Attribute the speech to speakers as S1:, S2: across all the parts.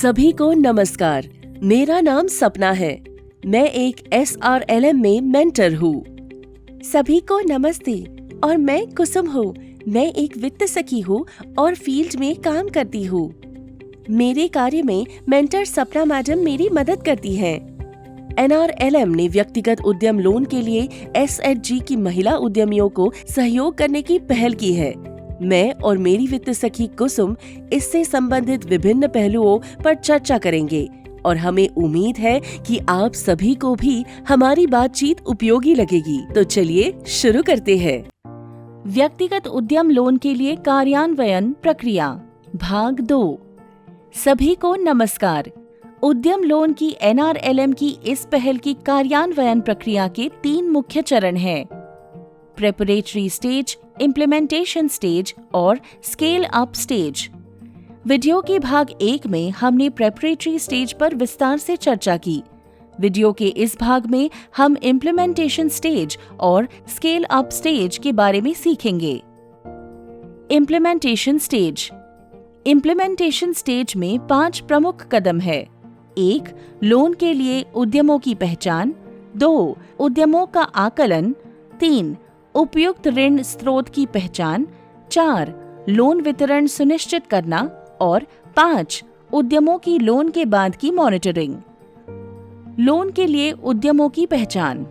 S1: सभी को नमस्कार। मेरा नाम सपना है। मैं एक SRLM में मेंटर हूँ।
S2: सभी को नमस्ते और मैं कुसुम हूँ। मैं एक वित्त सखी हूँ और फील्ड में काम करती हूँ। मेरे कार्य में मेंटर सपना मैडम मेरी मदद करती हैं।
S1: NRLM ने व्यक्तिगत उद्यम लोन के लिए SHG की महिला उद्यमियों को सहयोग करने की पहल की है। मैं और मेरी वित्त सखी कुसुम इससे संबंधित विभिन्न पहलुओं पर चर्चा करेंगे और हमें उम्मीद है कि आप सभी को भी हमारी बातचीत उपयोगी लगेगी। तो चलिए शुरू करते हैं।
S2: व्यक्तिगत उद्यम लोन के लिए कार्यान्वयन प्रक्रिया भाग 2। सभी को नमस्कार। उद्यम लोन की NRLM की इस पहल की कार्यान्वयन प्रक्रिया के 3 मुख्य चरण हैं: प्रेपरेटरी स्टेज, इम्प्लीमेंटेशन स्टेज और स्केल अप स्टेज। वीडियो के भाग 1 में हमने प्रेपरेटरी स्टेज पर विस्तार से चर्चा की। वीडियो के इस भाग में हम इम्प्लीमेंटेशन स्टेज और स्केल अप स्टेज के बारे में सीखेंगे। Implementation stage. इम्प्लीमेंटेशन स्टेज में 5 प्रमुख कदम है। 1. लोन के लिए उद्यमों की पहचान। 2. उद्यमों का आकलन। 3. उपयुक्त ऋण स्रोत की पहचान। 4. लोन वितरण सुनिश्चित करना और 5. उद्यमों की लोन के बाद की मॉनिटरिंग। लोन के लिए उद्यमों की पहचान।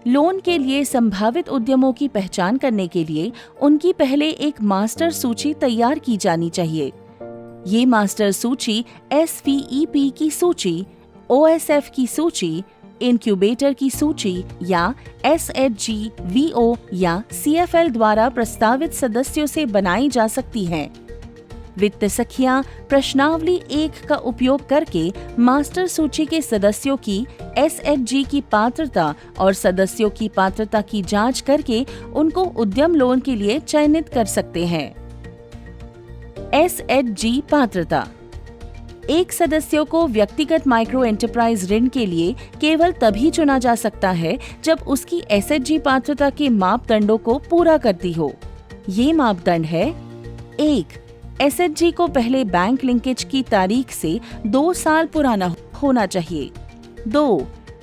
S2: लोन के लिए संभावित उद्यमों की पहचान करने के लिए उनकी पहले एक मास्टर सूची तैयार की जानी चाहिए। ये मास्टर सूची SVEP की सूची, OSF की सूची, इनक्यूबेटर की सूची या SHG, VO या CFL द्वारा प्रस्तावित सदस्यों से बनाई जा सकती हैं। वित्त सखियां प्रश्नावली 1 का उपयोग करके मास्टर सूची के सदस्यों की SHG की पात्रता और सदस्यों की पात्रता की जांच करके उनको उद्यम लोन के लिए चयनित कर सकते हैं। SHG पात्रता। एक सदस्य को व्यक्तिगत माइक्रो एंटरप्राइज ऋण के लिए केवल तभी चुना जा सकता है जब उसकी SHG पात्रता के मापदंडों को पूरा करती हो। ये मापदंड है: 1. SHG को पहले बैंक लिंकेज की तारीख से 2 साल पुराना होना चाहिए। 2.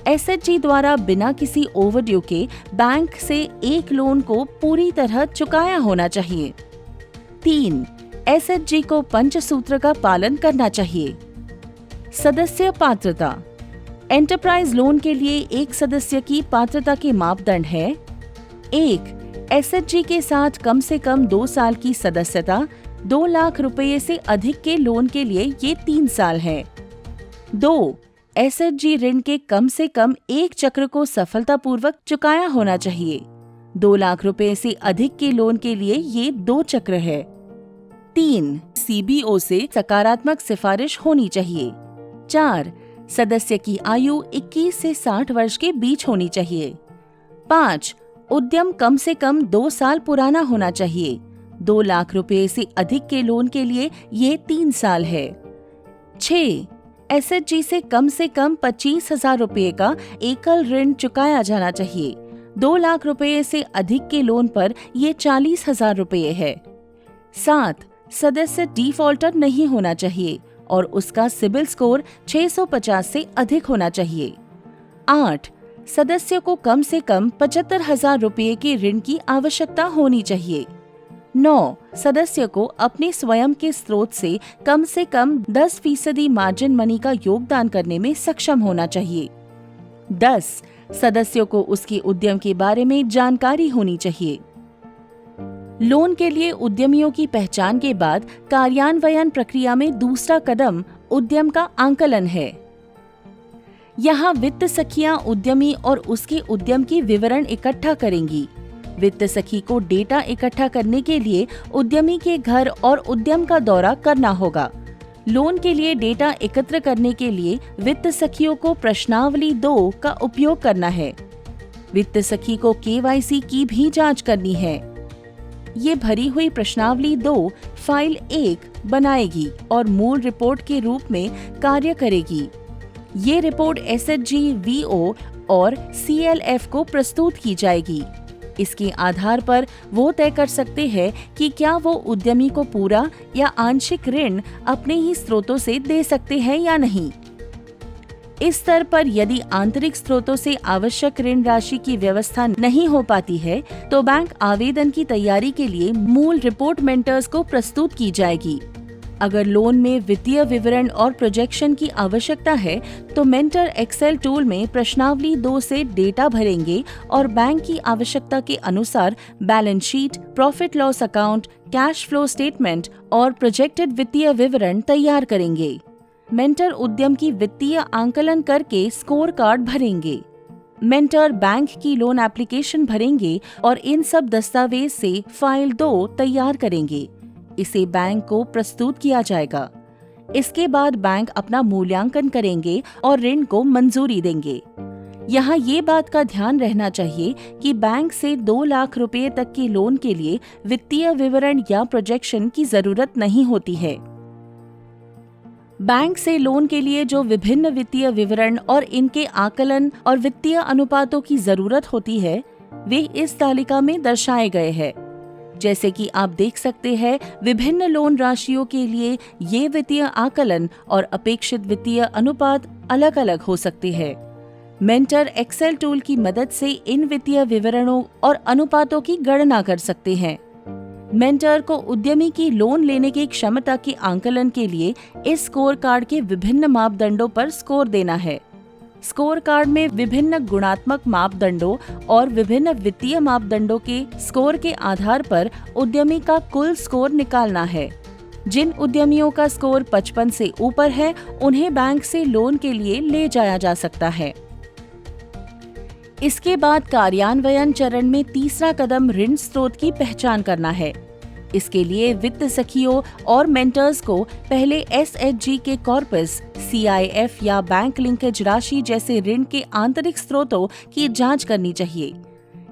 S2: SHG द्वारा बिना किसी ओवरड्यू के बैंक से एक लोन को पूरी तरह चुकाया होना चाहिए। 3. SHG को पंचसूत्र का पालन करना चाहिए। सदस्य पात्रता। एंटरप्राइज लोन के लिए एक सदस्य की पात्रता के मापदंड है: 1. SHG के साथ कम से कम 2 साल की सदस्यता। 2 लाख रुपए से अधिक के लोन के लिए ये 3 साल है। 2. SHG ऋण के कम से कम 1 चक्र को सफलतापूर्वक चुकाया होना चाहिए। 2 लाख रुपए से अधिक के लोन के लिए ये 2 चक्र है। 3. CBO से सकारात्मक सिफारिश होनी चाहिए। 4. सदस्य की आयु 21 से 60 वर्ष के बीच होनी चाहिए। 5. उद्यम कम से कम 2 साल पुराना होना चाहिए। 2 लाख रुपए से अधिक के लोन के लिए ये 3 साल है। 6. SHG से कम 25,000 रुपए का एकल ऋण चुकाया जाना चाहिए। 2 लाख रुपए से अधिक के लोन पर ये 40,000 रुपए है। 7. सदस्य डिफॉल्टर नहीं होना चाहिए और उसका सिबिल स्कोर 650 से अधिक होना चाहिए। 8. सदस्य को कम से कम 75,000 रुपए के ऋण की आवश्यकता होनी चाहिए। 9. सदस्य को अपने स्वयं के स्रोत से कम 10% मार्जिन मनी का योगदान करने में सक्षम होना चाहिए। 10. सदस्यों को उसके उद्यम के बारे में जानकारी होनी चाहिए। लोन के लिए उद्यमियों की पहचान के बाद कार्यान्वयन प्रक्रिया में दूसरा कदम उद्यम का आंकलन है। यहाँ वित्त सखियां उद्यमी और उसके उद्यम के विवरण इकट्ठा करेंगी। वित्त सखी को डेटा इकट्ठा करने के लिए उद्यमी के घर और उद्यम का दौरा करना होगा। लोन के लिए डेटा एकत्र करने के लिए वित्त सखियों को प्रश्नावली 2 का उपयोग करना है। वित्त सखी को KYC की भी जांच करनी है। ये भरी हुई प्रश्नावली 2 फाइल 1 बनाएगी और मूल रिपोर्ट के रूप में कार्य करेगी। ये रिपोर्ट SHG, VO और CLF को प्रस्तुत की जाएगी। इसके आधार पर वो तय कर सकते हैं कि क्या वो उद्यमी को पूरा या आंशिक ऋण अपने ही स्रोतों से दे सकते हैं या नहीं। इस स्तर पर यदि आंतरिक स्रोतों से आवश्यक ऋण राशि की व्यवस्था नहीं हो पाती है तो बैंक आवेदन की तैयारी के लिए मूल रिपोर्ट मेंटर्स को प्रस्तुत की जाएगी। अगर लोन में वित्तीय विवरण और प्रोजेक्शन की आवश्यकता है तो मेंटर एक्सेल टूल में प्रश्नावली 2 से डेटा भरेंगे और बैंक की आवश्यकता के अनुसार balance sheet, profit loss account, cash flow statement और प्रोजेक्टेड वित्तीय विवरण तैयार करेंगे। मेंटर उद्यम की वित्तीय आंकलन करके स्कोर कार्ड भरेंगे। मेंटर बैंक की लोन एप्लीकेशन भरेंगे और इन सब दस्तावेज से फाइल 2 तैयार करेंगे। इसे बैंक को प्रस्तुत किया जाएगा। इसके बाद बैंक अपना मूल्यांकन करेंगे और ऋण को मंजूरी देंगे। यहाँ ये बात का ध्यान रहना चाहिए कि बैंक से 2 लाख रुपए तक के लोन के लिए वित्तीय विवरण या प्रोजेक्शन की जरूरत नहीं होती है। बैंक से लोन के लिए जो विभिन्न वित्तीय विवरण और इनके आकलन और वित्तीय अनुपातों की जरूरत होती है वे इस तालिका में दर्शाए गए हैं। जैसे कि आप देख सकते हैं, विभिन्न लोन राशियों के लिए ये वित्तीय आकलन और अपेक्षित वित्तीय अनुपात अलग अलग हो सकते हैं। मेंटर एक्सेल टूल की मदद से इन वित्तीय विवरणों और अनुपातों की गणना कर सकते हैं। मेंटर को उद्यमी की लोन लेने की क्षमता के आंकलन के लिए इस स्कोर कार्ड के विभिन्न मापदंडों पर स्कोर देना है। स्कोर कार्ड में विभिन्न गुणात्मक मापदंडों और विभिन्न वित्तीय मापदंडों के स्कोर के आधार पर उद्यमी का कुल स्कोर निकालना है। जिन उद्यमियों का स्कोर 55 से ऊपर है उन्हें बैंक से लोन के लिए ले जाया जा सकता है। इसके बाद कार्यान्वयन चरण में तीसरा कदम ऋण स्रोत की पहचान करना है। इसके लिए वित्त सखियों और मेंटर्स को पहले एसएचजी के कॉर्पस, सीआईएफ या बैंक लिंकेज राशि जैसे ऋण के आंतरिक स्रोतों की जांच करनी चाहिए।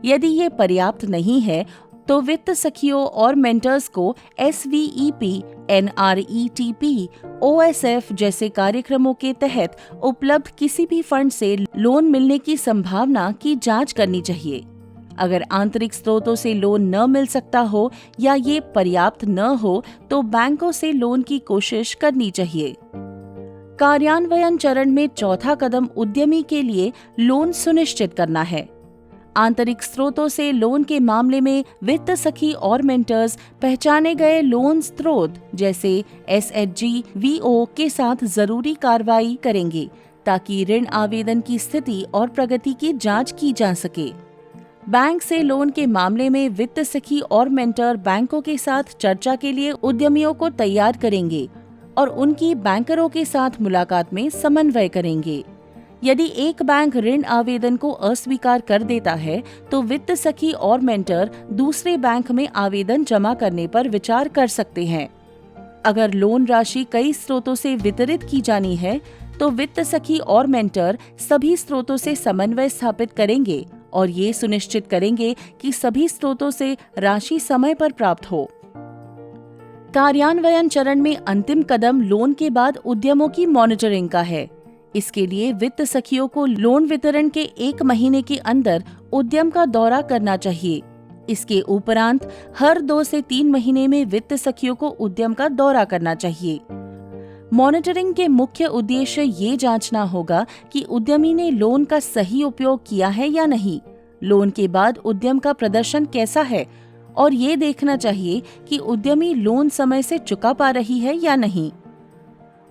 S2: यदि ये पर्याप्त नहीं है तो वित्त सखियों और मेंटर्स को एसवीईपी, एनआरईटीपी, ओएसएफ जैसे कार्यक्रमों के तहत उपलब्ध किसी भी फंड से लोन मिलने की संभावना की जांच करनी चाहिए। अगर आंतरिक स्रोतों से लोन न मिल सकता हो या ये पर्याप्त न हो तो बैंकों से लोन की कोशिश करनी चाहिए। कार्यान्वयन चरण में चौथा कदम उद्यमी के लिए लोन सुनिश्चित करना है। आंतरिक स्रोतों से लोन के मामले में वित्त सखी और मेंटर्स पहचाने गए लोन स्रोत जैसे एसएचजी, वीओ के साथ जरूरी कार्रवाई करेंगे ताकि ऋण आवेदन की स्थिति और प्रगति की जांच की जा सके। बैंक से लोन के मामले में वित्त सखी और मेंटर बैंकों के साथ चर्चा के लिए उद्यमियों को तैयार करेंगे और उनकी बैंकरों के साथ मुलाकात में समन्वय करेंगे। यदि एक बैंक ऋण आवेदन को अस्वीकार कर देता है तो वित्त सखी और मेंटर दूसरे बैंक में आवेदन जमा करने पर विचार कर सकते हैं। अगर लोन राशि कई स्रोतों से वितरित की जानी है तो वित्त सखी और मेंटर सभी स्रोतों से समन्वय स्थापित करेंगे और ये सुनिश्चित करेंगे कि सभी स्रोतों से राशि समय पर प्राप्त हो। कार्यान्वयन चरण में अंतिम कदम लोन के बाद उद्यमों की मॉनिटरिंग का है। इसके लिए वित्त सखियों को लोन वितरण के 1 महीने के अंदर उद्यम का दौरा करना चाहिए। इसके उपरांत हर 2 से 3 महीने में वित्त सखियों को उद्यम का दौरा करना चाहिए। मॉनिटरिंग के मुख्य उद्देश्य ये जांचना होगा कि उद्यमी ने लोन का सही उपयोग किया है या नहीं, लोन के बाद उद्यम का प्रदर्शन कैसा है और ये देखना चाहिए कि उद्यमी लोन समय से चुका पा रही है या नहीं।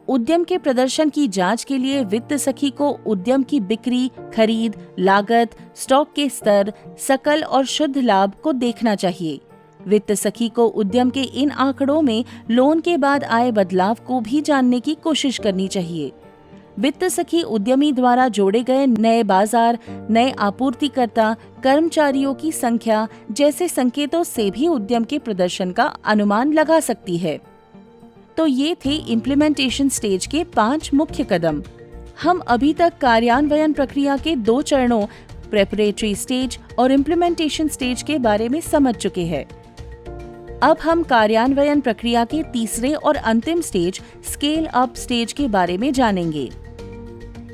S2: उद्यम के प्रदर्शन की जांच के लिए वित्त सखी को उद्यम की बिक्री, खरीद, लागत, स्टॉक के स्तर, सकल और शुद्ध लाभ को देखना चाहिए। वित्त सखी को उद्यम के इन आंकड़ों में लोन के बाद आए बदलाव को भी जानने की कोशिश करनी चाहिए। वित्त सखी उद्यमी द्वारा जोड़े गए नए बाजार, नए आपूर्तिकर्ता, कर्मचारियों की संख्या जैसे संकेतों से भी उद्यम के प्रदर्शन का अनुमान लगा सकती है। तो ये थे इम्प्लीमेंटेशन स्टेज के 5 मुख्य कदम। हम अभी तक कार्यान्वयन प्रक्रिया के 2 चरणों प्रेपरेटरी स्टेज और इम्प्लीमेंटेशन स्टेज के बारे में समझ चुके हैं। अब हम कार्यान्वयन प्रक्रिया के तीसरे और अंतिम स्टेज स्केल अप स्टेज के बारे में जानेंगे।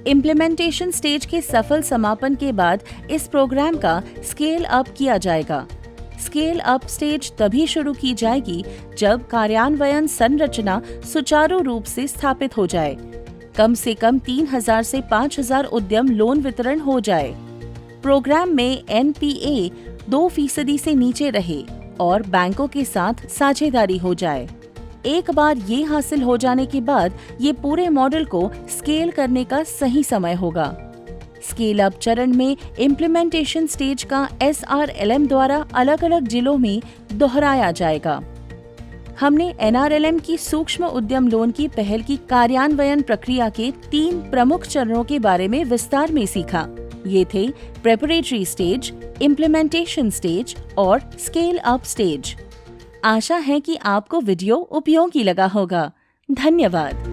S2: इम्प्लीमेंटेशन स्टेज के सफल समापन के बाद इस प्रोग्राम का स्केल अप किया जाएगा। स्केल अप स्टेज तभी शुरू की जाएगी जब कार्यान्वयन संरचना सुचारू रूप से स्थापित हो जाए, कम से कम 3000 से 5000 उद्यम लोन वितरण हो जाए, प्रोग्राम में NPA 2% से नीचे रहे और बैंकों के साथ साझेदारी हो जाए। एक बार ये हासिल हो जाने के बाद ये पूरे मॉडल को स्केल करने का सही समय होगा। स्केल अप चरण में इम्प्लीमेंटेशन स्टेज का SRLM द्वारा अलग अलग जिलों में दोहराया जाएगा। हमने NRLM की सूक्ष्म उद्यम लोन की पहल की कार्यान्वयन प्रक्रिया के 3 प्रमुख चरणों के बारे में विस्तार में सीखा। ये थे प्रेपरेटरी स्टेज, इम्प्लीमेंटेशन स्टेज और स्केल अप स्टेज। आशा है कि आपको वीडियो उपयोगी लगा होगा। धन्यवाद।